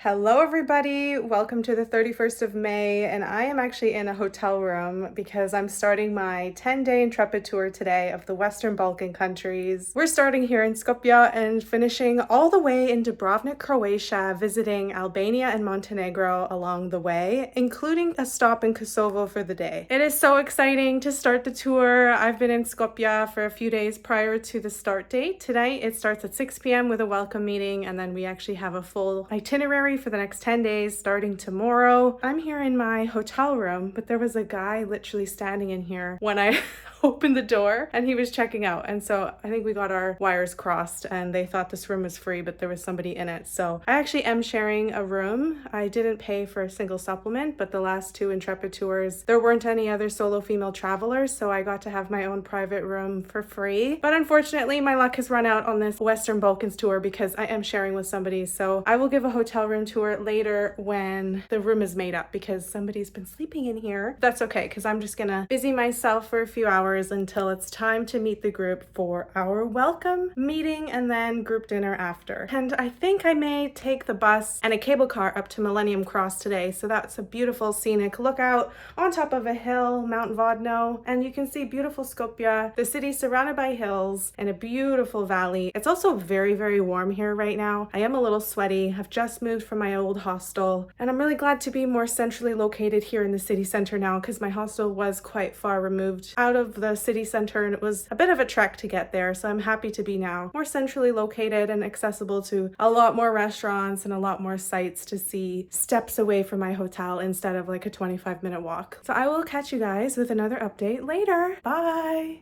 Hello everybody, welcome to the 31st of May, and I am actually in a hotel room because I'm starting my 10-day intrepid tour today of the Western Balkan countries. We're starting here in Skopje and finishing all the way in Dubrovnik, Croatia, visiting Albania and Montenegro along the way, including a stop in Kosovo for the day. It is so exciting to start the tour. I've been in Skopje for a few days prior to the start date. Tonight it starts at 6 p.m. with a welcome meeting, and then we actually have a full itinerary for the next 10 days starting tomorrow. I'm here in my hotel room, but there was a guy literally standing in here when I opened the door and he was checking out. And so I think we got our wires crossed and they thought this room was free, but there was somebody in it. So I actually am sharing a room. I didn't pay for a single supplement, but the last two Intrepid tours, there weren't any other solo female travelers. So I got to have my own private room for free. But unfortunately, my luck has run out on this Western Balkans tour because I am sharing with somebody. So I will give a hotel room tour later when the room is made up because somebody's been sleeping in here. That's okay, because I'm just gonna busy myself for a few hours until it's time to meet the group for our welcome meeting and then group dinner after. And I think I may take the bus and a cable car up to Millennium Cross today. So that's a beautiful scenic lookout on top of a hill, Mount Vodno, and you can see beautiful Skopje, the city surrounded by hills and a beautiful valley. It's also very, very warm here right now. I am a little sweaty. I've just moved from my old hostel and I'm really glad to be more centrally located here in the city center now because my hostel was quite far removed out of the city center and it was a bit of a trek to get there. So I'm happy to be now more centrally located and accessible to a lot more restaurants and a lot more sites to see steps away from my hotel instead of like a 25-minute walk. So I will catch you guys with another update later. Bye.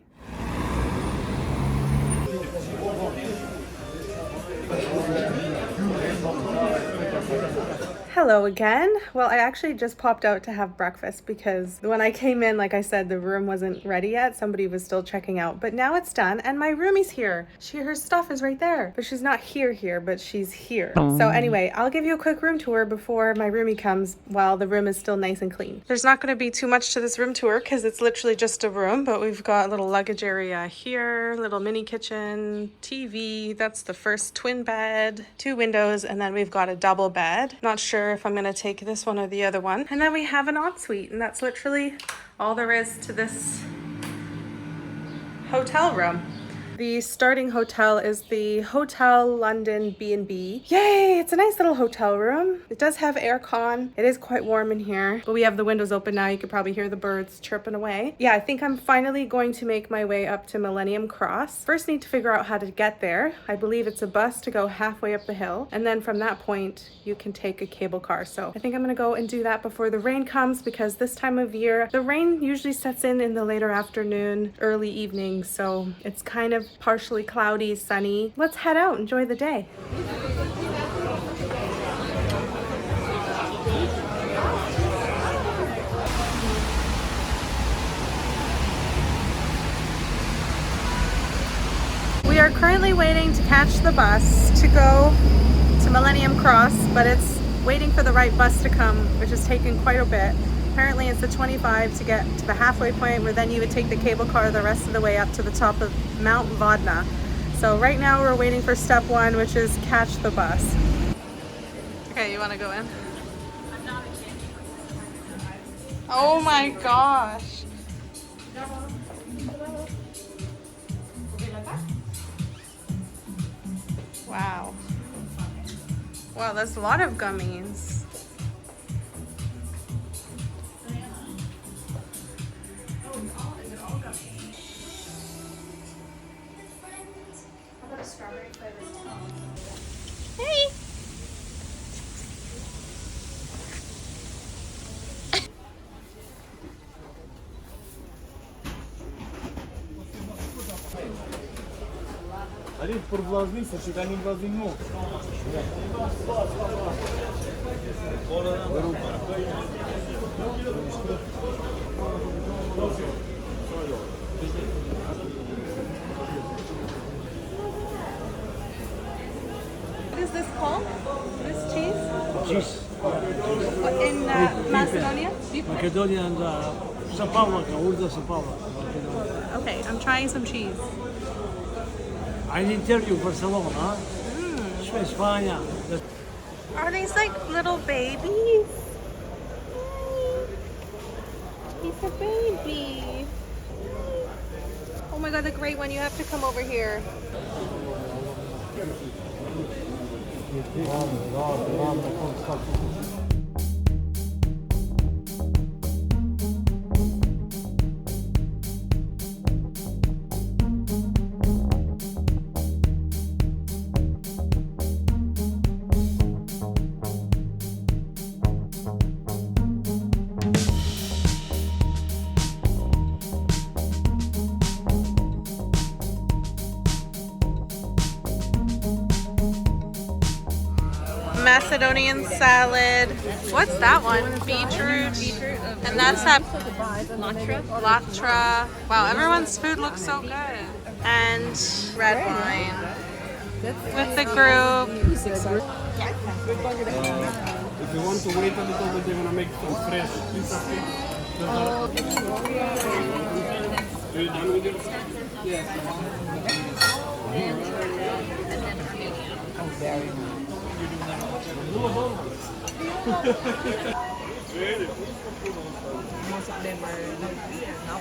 Hello again. Well, I actually just popped out to have breakfast because when I came in, like I said, the room wasn't ready yet. Somebody was still checking out, but now it's done and my roomie's here. Her stuff is right there, but she's not here, but she's here. So anyway, I'll give you a quick room tour before my roomie comes while the room is still nice and clean. There's not going to be too much to this room tour because it's literally just a room, but we've got a little luggage area here, little mini kitchen, TV. That's the first twin bed, 2 windows, and then we've got a double bed. Not sure if I'm gonna take this one or the other one. And then we have an ensuite, and that's literally all there is to this hotel room. The starting hotel is the Hotel London B&B. Yay! It's a nice little hotel room. It does have aircon. It is quite warm in here, but we have the windows open now. You could probably hear the birds chirping away. Yeah, I think I'm finally going to make my way up to Millennium Cross. First need to figure out how to get there. I believe it's a bus to go halfway up the hill, and then from that point you can take a cable car. So I think I'm gonna go and do that before the rain comes because this time of year the rain usually sets in the later afternoon, early evening, so it's kind of partially cloudy, sunny. Let's head out, enjoy the day. We are currently waiting to catch the bus to go to Millennium Cross, but it's waiting for the right bus to come, which is taking quite a bit. Apparently it's the 25 to get to the halfway point where then you would take the cable car the rest of the way up to the top of Mount Vodna. So right now we're waiting for step 1, which is catch the bus. Okay, you want to go in? Oh my gosh. Wow. Wow, that's a lot of gummies. Hey! Ali por vlaznice, chegar em vlazinho. What is this called? This cheese? Cheese. In Macedonia? Macedonia and São Paulo, Urda São Paulo. Okay, I'm trying some cheese. I didn't tell you Barcelona, Spain. Are these like little babies? He's a baby. Oh my god, the great one. You have to come over here. Macedonian salad. What's that one? Beetroot. And that's that latra. Wow, everyone's food looks so good. And red wine with the group. If you want to wait a little bit, they're gonna make some fresh pizza sticks. Are you done with it? Yes. Oh, very nice. Most of them are not here now.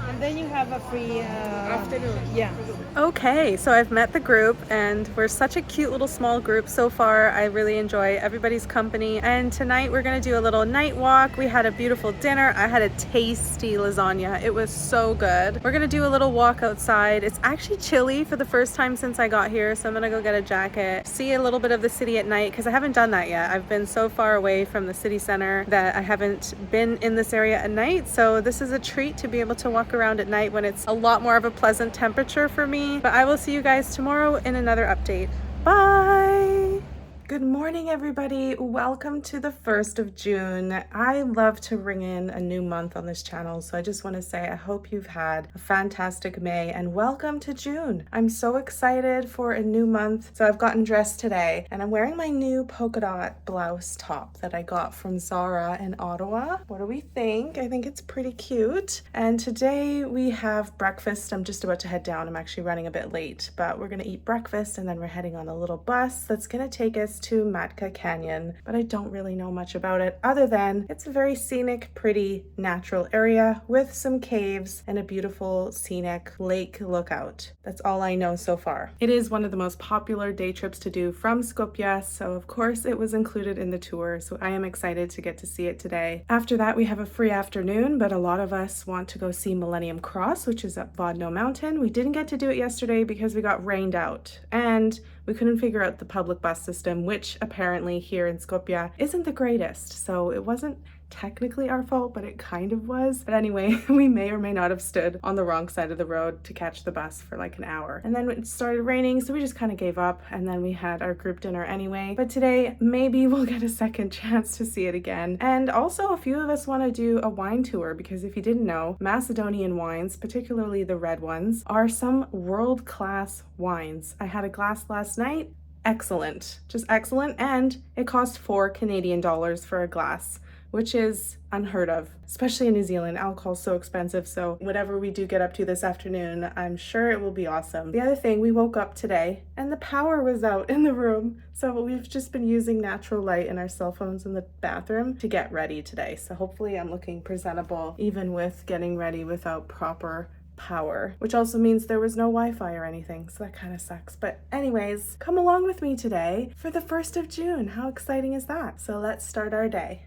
And then you have a free afternoon. Yeah. Okay, so I've met the group and we're such a cute little small group so far. I really enjoy everybody's company. And tonight we're gonna do a little night walk. We had a beautiful dinner. I had a tasty lasagna. It was so good. We're gonna do a little walk outside. It's actually chilly for the first time since I got here, so I'm gonna go get a jacket. See a little bit of the city at night because I haven't done that yet. I've been so far away from the city center that I haven't been in this area at night. So this is a treat to be able to walk around at night when it's a lot more of a pleasant temperature for me. But I will see you guys tomorrow in another update. Bye! Good morning, everybody. Welcome to the 1st of June. I love to ring in a new month on this channel, so I just want to say I hope you've had a fantastic May and welcome to June. I'm so excited for a new month. So I've gotten dressed today and I'm wearing my new polka dot blouse top that I got from Zara in Ottawa. What do we think? I think it's pretty cute. And today we have breakfast. I'm just about to head down. I'm actually running a bit late, but we're going to eat breakfast and then we're heading on a little bus that's going to take us to Matka Canyon, but I don't really know much about it other than it's a very scenic, pretty, natural area with some caves and a beautiful scenic lake lookout. That's all I know so far. It is one of the most popular day trips to do from Skopje, so of course it was included in the tour, so I am excited to get to see it today. After that, we have a free afternoon, but a lot of us want to go see Millennium Cross, which is up Vodno Mountain. We didn't get to do it yesterday because we got rained out, and we couldn't figure out the public bus system, which apparently here in Skopje isn't the greatest. So it wasn't technically our fault, but it kind of was. But anyway, we may or may not have stood on the wrong side of the road to catch the bus for like an hour. And then it started raining, so we just kind of gave up. And then we had our group dinner anyway. But today, maybe we'll get a second chance to see it again. And also, a few of us want to do a wine tour because if you didn't know, Macedonian wines, particularly the red ones, are some world-class wines. I had a glass last night. Excellent. Just excellent. And it cost 4 Canadian dollars for a glass, which is unheard of, especially in New Zealand. Alcohol's so expensive, so whatever we do get up to this afternoon, I'm sure it will be awesome. The other thing, we woke up today and the power was out in the room, so we've just been using natural light and our cell phones in the bathroom to get ready today. So hopefully I'm looking presentable even with getting ready without proper power, which also means there was no Wi-Fi or anything, so that kind of sucks. But anyways, come along with me today for the 1st of June. How exciting is that? So let's start our day.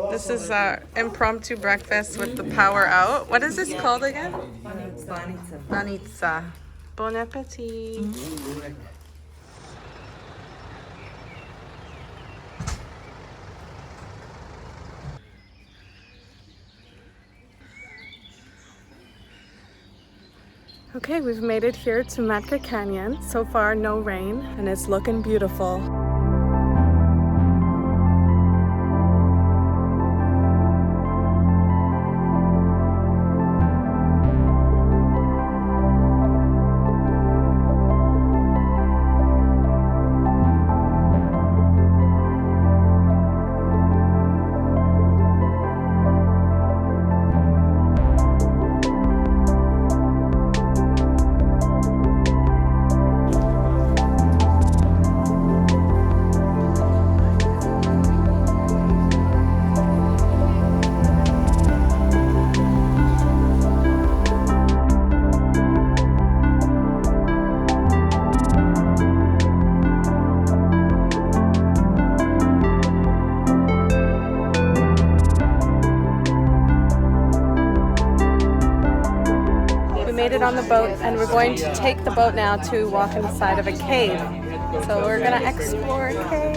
This is our impromptu breakfast with the power out. What is this called again? Banitsa. Bon appetit. Okay, we've made it here to Matka Canyon. So far, no rain, and it's looking beautiful. on the boat and we're going to take the boat now to walk inside of a cave. So we're gonna explore a cave.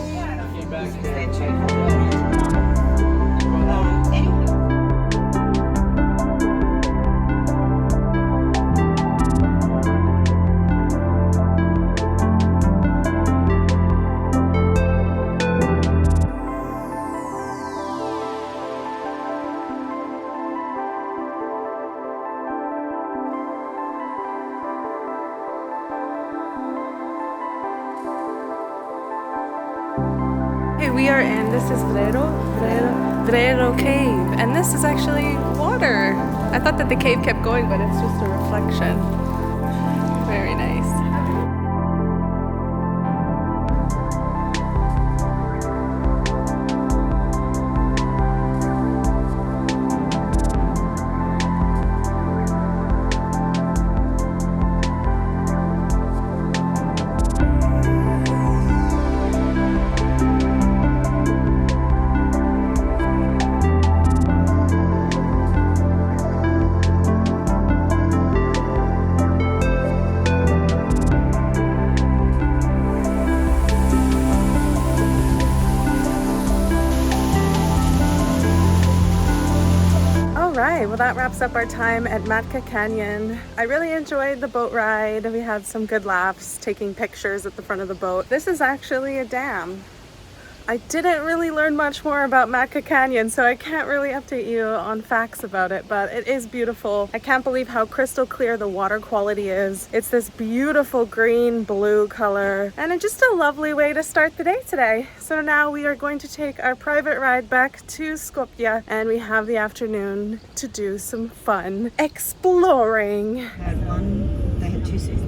We are in, this is Vrelo Cave, and this is actually water. I thought that the cave kept going, but it's just a reflection. Very nice. Well, that wraps up our time at Matka Canyon. I really enjoyed the boat ride. We had some good laughs taking pictures at the front of the boat. This is actually a dam. I didn't really learn much more about Matka Canyon, so I can't really update you on facts about it, but it is beautiful. I can't believe how crystal clear the water quality is. It's this beautiful green blue color, and it's just a lovely way to start the day today. So now we are going to take our private ride back to Skopje, and we have the afternoon to do some fun exploring. They had two seasons.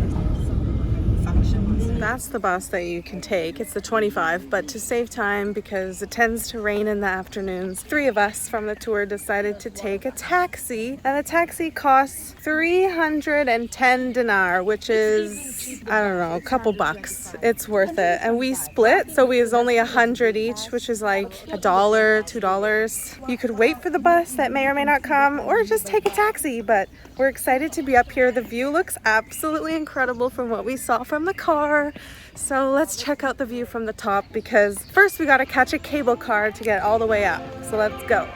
That's the bus that you can take. It's the 25, but to save time because it tends to rain in the afternoons, 3 of us from the tour decided to take a taxi, and the taxi costs 310 dinar, which is, I don't know, a couple bucks. It's worth it. And we split, so we was only 100 each, which is like $1, $2. You could wait for the bus that may or may not come, or just take a taxi, but we're excited to be up here. The view looks absolutely incredible from what we saw from the car. So let's check out the view from the top, because first we gotta catch a cable car to get all the way up. So let's go.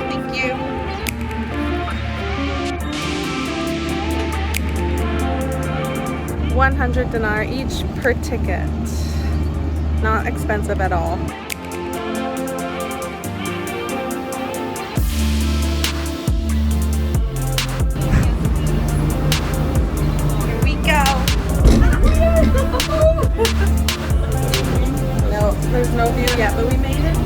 Thank you. $100 dinar each per ticket. Not expensive at all. No, there's no view yet, but we made it.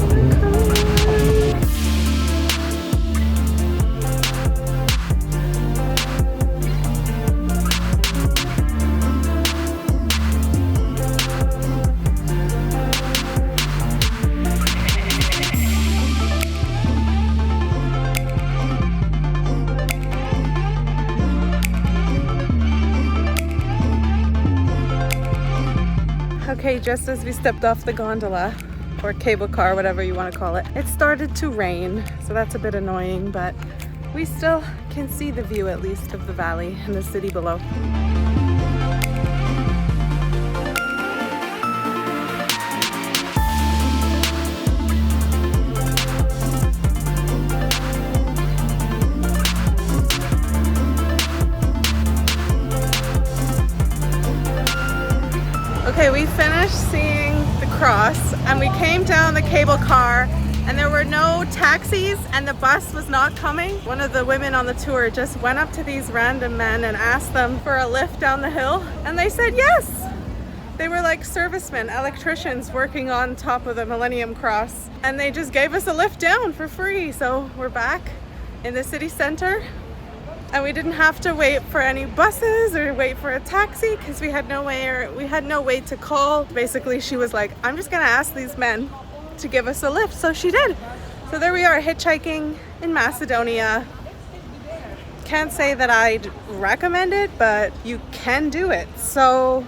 Okay, just as we stepped off the gondola, or cable car, whatever you want to call it, it started to rain, so that's a bit annoying, but we still can see the view at least of the valley and the city below. Okay, we finished seeing the cross and we came down the cable car and there were no taxis and the bus was not coming. One of the women on the tour just went up to these random men and asked them for a lift down the hill, and they said yes. They were like servicemen, electricians working on top of the Millennium Cross, and they just gave us a lift down for free. So we're back in the city center. And we didn't have to wait for any buses or wait for a taxi because we had no way to call. Basically, she was like, I'm just gonna ask these men to give us a lift. So she did. So there we are, hitchhiking in Macedonia. Can't say that I'd recommend it, but you can do it. So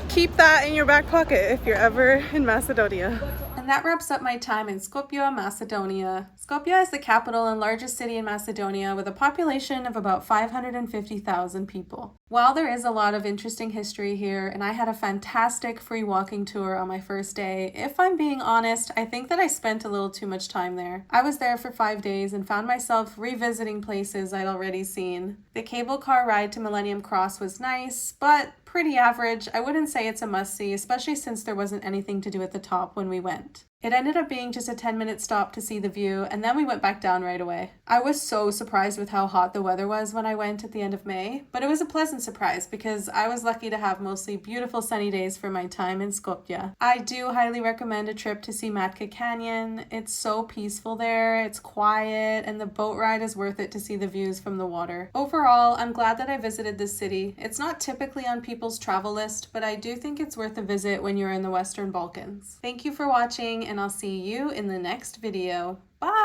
keep that in your back pocket if you're ever in Macedonia. And And that wraps up my time in Skopje, Macedonia. Skopje is the capital and largest city in Macedonia with a population of about 550,000 people. While there is a lot of interesting history here, and I had a fantastic free walking tour on my first day, if I'm being honest, I think that I spent a little too much time there. I was there for 5 days and found myself revisiting places I'd already seen. The cable car ride to Millennium Cross was nice, but pretty average. I wouldn't say it's a must-see, especially since there wasn't anything to do at the top when we went. It ended up being just a 10-minute stop to see the view, and then we went back down right away. I was so surprised with how hot the weather was when I went at the end of May, but it was a pleasant surprise because I was lucky to have mostly beautiful sunny days for my time in Skopje. I do highly recommend a trip to see Matka Canyon. It's so peaceful there, it's quiet, and the boat ride is worth it to see the views from the water. Overall, I'm glad that I visited this city. It's not typically on people's travel list, but I do think it's worth a visit when you're in the Western Balkans. Thank you for watching, and I'll see you in the next video. Bye!